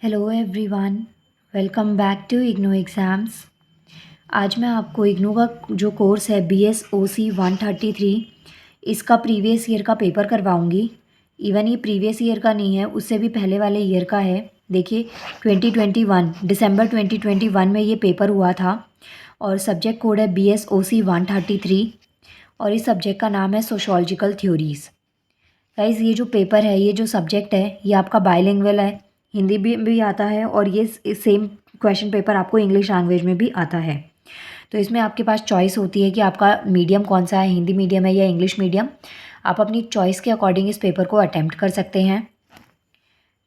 Hello everyone, welcome back to IGNOU exams. आज मैं आपको इग्नू का जो कोर्स है BSOC 133 इसका प्रीवियस ईयर का पेपर करवाऊंगी। इवन ये प्रीवियस ईयर का नहीं है, उससे भी पहले वाले ईयर का है। देखिए 2021 दिसंबर 2021 में ये पेपर हुआ था और सब्जेक्ट कोड है BSOC 133 और इस सब्जेक्ट का नाम है सोशोलॉजिकल थ्योरीज़। गाइज़ ये जो पेपर है, ये जो सब्जेक्ट है, ये आपका बाइलिंगुअल है, हिंदी भी आता है और ये सेम क्वेश्चन पेपर आपको इंग्लिश लैंग्वेज में भी आता है। तो इसमें आपके पास चॉइस होती है कि आपका मीडियम कौन सा है, हिंदी मीडियम है या इंग्लिश मीडियम। आप अपनी चॉइस के अकॉर्डिंग इस पेपर को अटैम्प्ट कर सकते हैं।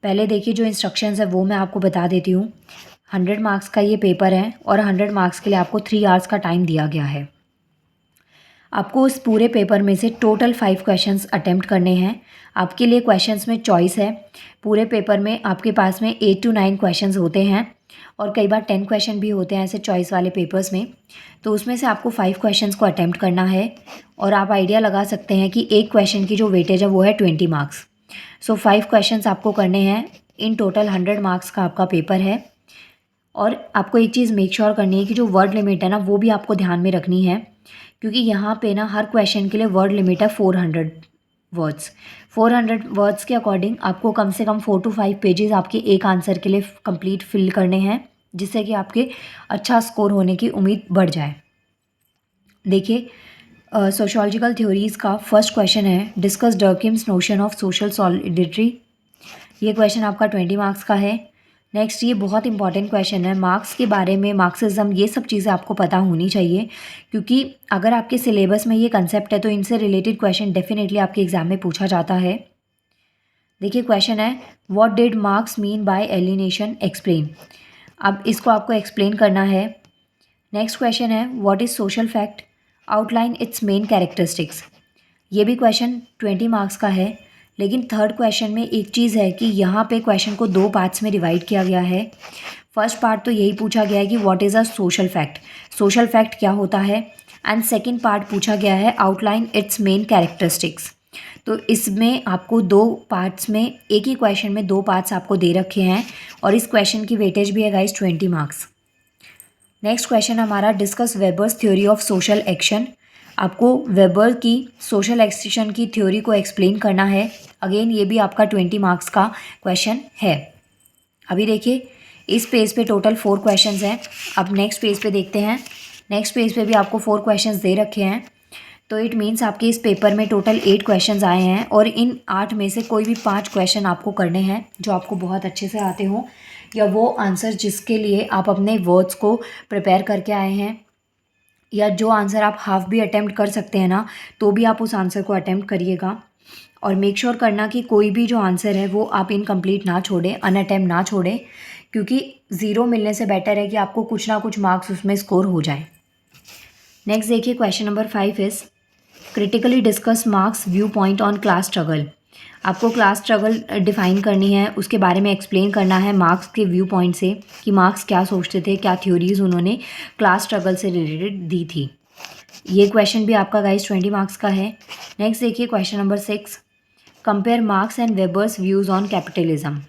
पहले देखिए जो इंस्ट्रक्शंस है वो मैं आपको बता देती हूँ। 100 मार्क्स का ये पेपर है और 100 मार्क्स के लिए आपको 3 आवर्स का टाइम दिया गया है। आपको उस पूरे पेपर में से टोटल 5 क्वेश्चंस अटेम्प्ट करने हैं। आपके लिए क्वेश्चंस में चॉइस है। पूरे पेपर में आपके पास में 8 to 9 क्वेश्चंस होते हैं और कई बार 10 क्वेश्चन भी होते हैं ऐसे चॉइस वाले पेपर्स में। तो उसमें से आपको 5 क्वेश्चंस को अटेम्प्ट करना है और आप आइडिया लगा सकते हैं कि एक क्वेश्चन की जो वेटेज है वो है 20 मार्क्स। सो 5 क्वेश्चंस आपको करने हैं। इन टोटल 100 मार्क्स का आपका पेपर है। और आपको एक चीज़ मेक श्योर करनी है कि जो वर्ड लिमिट है ना, वो भी आपको ध्यान में रखनी है, क्योंकि यहाँ पे ना हर क्वेश्चन के लिए वर्ड लिमिट है 400 वर्ड्स। 400 वर्ड्स के अकॉर्डिंग आपको कम से कम 4 to 5 पेजेस आपके एक आंसर के लिए कंप्लीट फिल करने हैं, जिससे कि आपके अच्छा स्कोर होने की उम्मीद बढ़ जाए। देखिए सोशियोलॉजिकल थ्योरीज़ का फर्स्ट क्वेश्चन है, discuss Durkheim's notion of social solidity. ये क्वेश्चन आपका 20 मार्क्स का है। नेक्स्ट ये बहुत इंपॉर्टेंट क्वेश्चन है, मार्क्स के बारे में, मार्क्सिज्म, ये सब चीज़ें आपको पता होनी चाहिए, क्योंकि अगर आपके सिलेबस में ये कंसेप्ट है तो इनसे रिलेटेड क्वेश्चन डेफिनेटली आपके एग्जाम में पूछा जाता है। देखिए क्वेश्चन है, what did marks mean by alienation, explain. अब इसको आपको एक्सप्लेन करना है। नेक्स्ट क्वेश्चन है, what is social fact, outline it's main characteristics. ये भी क्वेश्चन 20 मार्क्स का है। लेकिन थर्ड क्वेश्चन में एक चीज़ है कि यहाँ पे क्वेश्चन को 2 पार्ट्स में डिवाइड किया गया है। फर्स्ट पार्ट तो यही पूछा गया है कि what is a social fact, social fact क्या होता है। एंड सेकंड पार्ट पूछा गया है आउटलाइन इट्स मेन कैरेक्टरिस्टिक्स। तो इसमें आपको 2 पार्ट्स में, एक ही क्वेश्चन में 2 पार्ट्स आपको दे रखे हैं और इस क्वेश्चन की वेटेज भी है गाइस 20 मार्क्स। नेक्स्ट क्वेश्चन हमारा, discuss Weber's theory of social action. आपको वेबर की सोशल एक्शन की थ्योरी को एक्सप्लेन करना है। अगेन ये भी आपका 20 मार्क्स का क्वेश्चन है। अभी देखिए इस पेज पे टोटल 4 क्वेश्चंस हैं। अब नेक्स्ट पेज पे देखते हैं। नेक्स्ट पेज पे भी आपको 4 क्वेश्चंस दे रखे हैं। तो इट मीन्स आपके इस पेपर में टोटल 8 क्वेश्चंस आए हैं और इन 8 में से कोई भी 5 क्वेश्चन आपको करने हैं जो आपको बहुत अच्छे से आते हों, या वो आंसर जिसके लिए आप अपने वर्ड्स को प्रिपेयर करके आए हैं, या जो आंसर आप हाफ भी अटेम्प्ट कर सकते हैं ना, तो भी आप उस आंसर को अटेम्प्ट करिएगा। और मेक श्योर करना कि कोई भी जो आंसर है वो आप इनकम्प्लीट ना छोड़ें, अनअटेम्प्ट ना छोड़ें, क्योंकि 0 मिलने से बेटर है कि आपको कुछ ना कुछ मार्क्स उसमें स्कोर हो जाए। नेक्स्ट देखिए question number 5 is critically discuss marks view point on class struggle. आपको क्लास स्ट्रगल डिफाइन करनी है, उसके बारे में एक्सप्लेन करना है मार्क्स के व्यू पॉइंट से कि मार्क्स क्या सोचते थे, क्या थ्योरीज उन्होंने क्लास स्ट्रगल से रिलेटेड दी थी। ये क्वेश्चन भी आपका गाइस 20 मार्क्स का है। नेक्स्ट देखिए question number 6, compare marks and Weber's views on capitalism.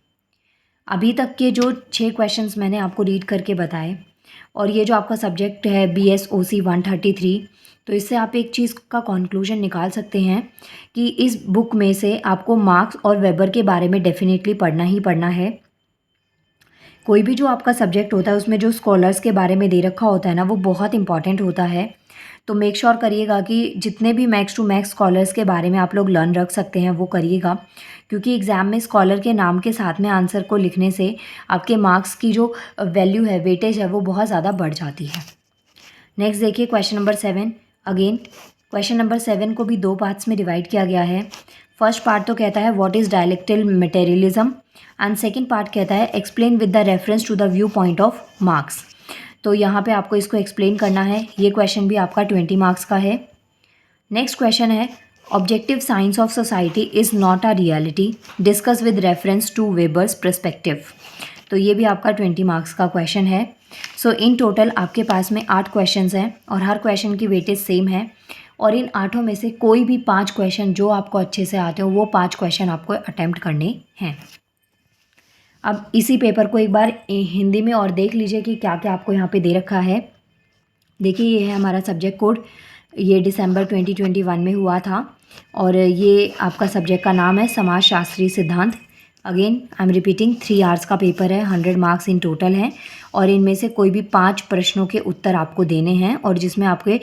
अभी तक के जो 6 क्वेश्चंस मैंने आपको रीड करके बताए और ये जो आपका सब्जेक्ट है BSOC 133, तो इससे आप एक चीज़ का कंक्लूजन निकाल सकते हैं कि इस बुक में से आपको मार्क्स और वेबर के बारे में डेफिनेटली पढ़ना ही पढ़ना है। कोई भी जो आपका सब्जेक्ट होता है उसमें जो स्कॉलर्स के बारे में दे रखा होता है ना, वो बहुत इंपॉर्टेंट होता है। तो मेक श्योर करिएगा कि जितने भी मैक्स टू मैक्स स्कॉलर्स के बारे में आप लोग लर्न रख सकते हैं वो करिएगा, क्योंकि एग्ज़ाम में स्कॉलर के नाम के साथ में आंसर को लिखने से आपके मार्क्स की जो वैल्यू है, वेटेज है, वो बहुत ज़्यादा बढ़ जाती है। नेक्स्ट देखिए question number 7। Again question number 7 को भी 2 पार्ट्स में डिवाइड किया गया है। फर्स्ट पार्ट तो कहता है what is dialectical materialism and second part कहता है explain with the reference to the view point of Marx. तो यहाँ पे आपको इसको एक्सप्लेन करना है। ये क्वेश्चन भी आपका 20 मार्क्स का है। नेक्स्ट क्वेश्चन है, objective science of society is not a reality, discuss with reference to Weber's perspective. तो ये भी आपका 20 मार्क्स का क्वेश्चन है। सो इन टोटल आपके पास में 8 क्वेश्चंस हैं और हर क्वेश्चन की वेटेज सेम है और इन 8 में से कोई भी 5 क्वेश्चन जो आपको अच्छे से आते हो वो 5 क्वेश्चन आपको अटेम्प्ट करने हैं। अब इसी पेपर को एक बार हिंदी में और देख लीजिए कि क्या क्या आपको यहाँ पे दे रखा है। देखिए ये है हमारा सब्जेक्ट कोड, ये दिसंबर 2021 में हुआ था और ये आपका सब्जेक्ट का नाम है समाजशास्त्री सिद्धांत। Again I am repeating, 3 hours का पेपर है, 100 मार्क्स इन टोटल हैं और इनमें से कोई भी 5 प्रश्नों के उत्तर आपको देने हैं और जिसमें आपके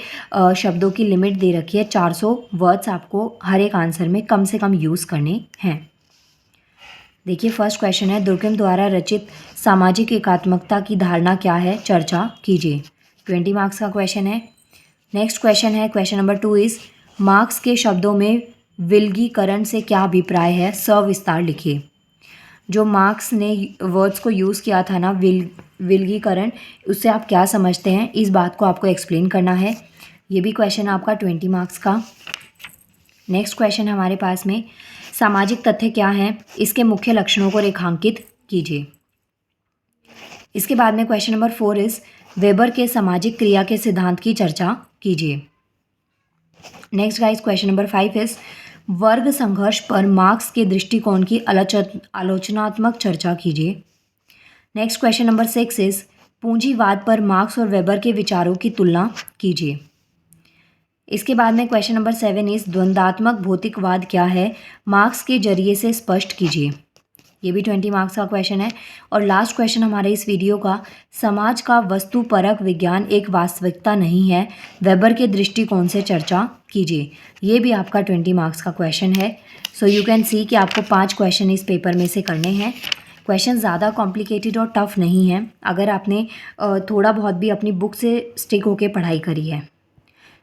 शब्दों की लिमिट दे रखी है, 400 वर्ड्स आपको हर एक आंसर में कम से कम यूज़ करने हैं। देखिए फर्स्ट क्वेश्चन है, दुर्कहेम द्वारा रचित सामाजिक एकात्मकता की धारणा क्या है, चर्चा कीजिए। 20 मार्क्स का क्वेश्चन है। नेक्स्ट क्वेश्चन है, क्वेश्चन नंबर 2 इज, मार्क्स के शब्दों में विलगीकरण से क्या अभिप्राय है, सविस्तार लिखिए। जो मार्क्स ने वर्ड्स को यूज़ किया था ना, विलगीकरण, उससे आप क्या समझते हैं, इस बात को आपको एक्सप्लेन करना है। ये भी क्वेश्चन आपका 20 मार्क्स का। नेक्स्ट क्वेश्चन हमारे पास में, सामाजिक तथ्य क्या हैं, इसके मुख्य लक्षणों को रेखांकित कीजिए। इसके बाद में क्वेश्चन नंबर 4 इज, वेबर के सामाजिक क्रिया के सिद्धांत की चर्चा कीजिए। Next guys question number 5 is, वर्ग संघर्ष पर मार्क्स के दृष्टिकोण की आलोचनात्मक चर्चा कीजिए। नेक्स्ट क्वेश्चन नंबर 6 इज, पूंजीवाद पर मार्क्स और वेबर के विचारों की तुलना कीजिए। इसके बाद में क्वेश्चन नंबर 7 इज, द्वंद्वात्मक भौतिकवाद क्या है, मार्क्स के जरिए से स्पष्ट कीजिए। ये भी 20 मार्क्स का क्वेश्चन है। और लास्ट क्वेश्चन हमारे इस वीडियो का, समाज का वस्तुपरक विज्ञान एक वास्तविकता नहीं है, वेबर के दृष्टिकोण से चर्चा कीजिए। ये भी आपका 20 मार्क्स का क्वेश्चन है। सो यू कैन सी कि आपको 5 क्वेश्चन इस पेपर में से करने हैं। क्वेश्चन ज़्यादा कॉम्प्लिकेटेड और टफ नहीं है अगर आपने थोड़ा बहुत भी अपनी बुक से स्टिक होकर पढ़ाई करी है।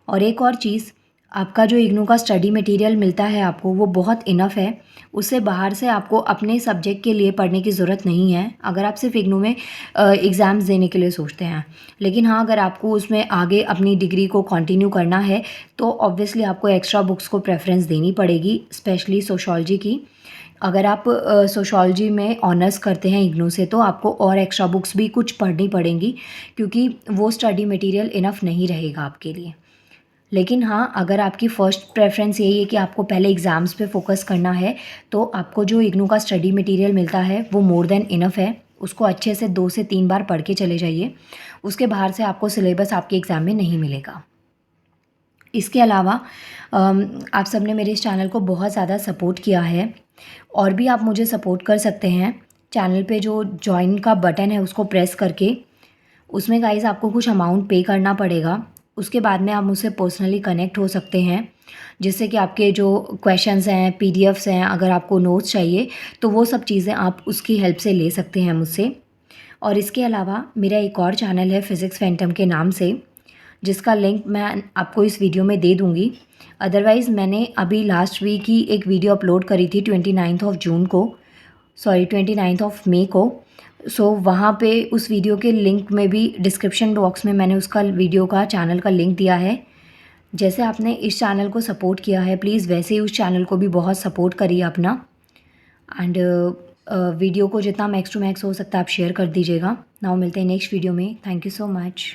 और एक और चीज़, आपका जो इग्नू का स्टडी मटेरियल मिलता है आपको, वो बहुत इनफ है। उससे बाहर से आपको अपने सब्जेक्ट के लिए पढ़ने की ज़रूरत नहीं है अगर आप सिर्फ इग्नू में एग्ज़ाम्स देने के लिए सोचते हैं। लेकिन हाँ, अगर आपको उसमें आगे अपनी डिग्री को कंटिन्यू करना है तो ऑब्वियसली आपको एक्स्ट्रा बुक्स को प्रेफरेंस देनी पड़ेगी, स्पेशली सोशोलॉजी की। अगर आप सोशोलॉजी में ऑनर्स करते हैं इग्नू से तो आपको और एक्स्ट्रा बुक्स भी कुछ पढ़नी पड़ेंगी क्योंकि वो स्टडी मटेरियल इनफ नहीं रहेगा आपके लिए। लेकिन हाँ, अगर आपकी फ़र्स्ट प्रेफरेंस यही है कि आपको पहले एग्ज़ाम्स पे फोकस करना है तो आपको जो इग्नू का स्टडी मटेरियल मिलता है वो मोर देन इनफ है। उसको अच्छे से 2 से 3 बार पढ़ के चले जाइए। उसके बाहर से आपको सिलेबस आपके एग्ज़ाम में नहीं मिलेगा। इसके अलावा आप सब ने मेरे इस चैनल को बहुत ज़्यादा सपोर्ट किया है और भी आप मुझे सपोर्ट कर सकते हैं। चैनल पे जो जॉइन का बटन है उसको प्रेस करके, उसमें गाइस आपको कुछ अमाउंट पे करना पड़ेगा। उसके बाद में आप मुझसे पर्सनली कनेक्ट हो सकते हैं, जिससे कि आपके जो क्वेश्चंस हैं, पीडीएफ्स हैं, अगर आपको नोट्स चाहिए तो वो सब चीज़ें आप उसकी हेल्प से ले सकते हैं मुझसे। और इसके अलावा मेरा एक और चैनल है फिज़िक्स फैंटम के नाम से, जिसका लिंक मैं आपको इस वीडियो में दे दूँगी। अदरवाइज़ मैंने अभी लास्ट वीक ही एक वीडियो अपलोड करी थी 29 ऑफ मई को। सो वहाँ पे उस वीडियो के लिंक में भी डिस्क्रिप्शन बॉक्स में मैंने उसका वीडियो का चैनल का लिंक दिया है। जैसे आपने इस चैनल को सपोर्ट किया है, प्लीज़ वैसे ही उस चैनल को भी बहुत सपोर्ट करिए अपना। एंड वीडियो को जितना मैक्स टू मैक्स हो सकता है आप शेयर कर दीजिएगा। नाउ मिलते हैं नेक्स्ट वीडियो में। Thank you so much.